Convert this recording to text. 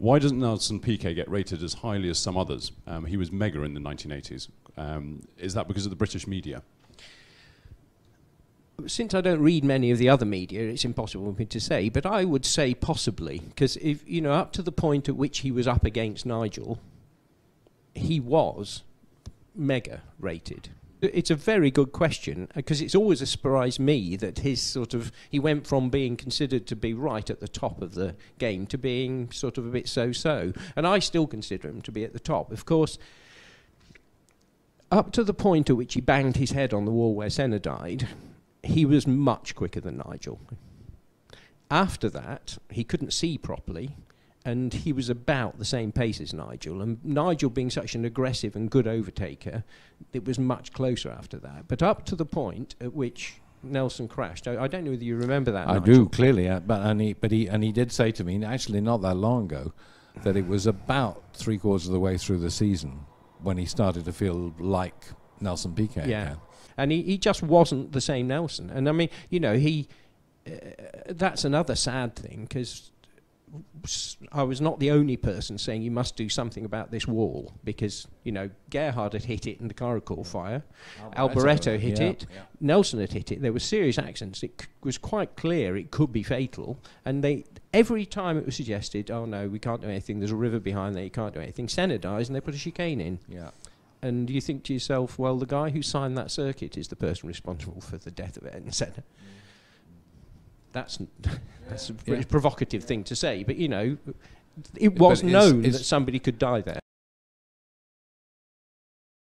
Why doesn't Nelson Piquet get rated as highly as some others? He was mega in the 1980s. Is that because of the British media? Since I don't read many of the other media, it's impossible for me to say, but I would say possibly, because if up to the point at which he was up against Nigel, he was mega rated. It's a very good question, because it's always surprised me that he went from being considered to be right at the top of the game to being sort of a bit so-so, and I still consider him to be at the top. Of course, up to the point at which he banged his head on the wall where Senna died, he was much quicker than Nigel. After that, he couldn't see properly, and he was about the same pace as Nigel. And Nigel, being such an aggressive and good overtaker, it was much closer after that. But up to the point at which Nelson crashed, I don't know whether you remember that. I do clearly, but he did say to me, actually not that long ago, that it was about 3/4 of the way through the season when he started to feel like Nelson Piquet. Yeah. Again. And he just wasn't the same Nelson. And I mean, that's another sad thing, because I was not the only person saying you must do something about this wall, because, Gerhard had hit it and the car had caught fire. Alboreto hit it. Yeah. Nelson had hit it. There were serious accidents. It was quite clear it could be fatal. And every time it was suggested, oh no, we can't do anything, there's a river behind there, you can't do anything. Senna dies and they put a chicane in. Yeah. And you think to yourself, well, the guy who signed that circuit is the person responsible for the death of Ayrton Senna. That's a pretty provocative thing to say, but it was known that somebody could die there.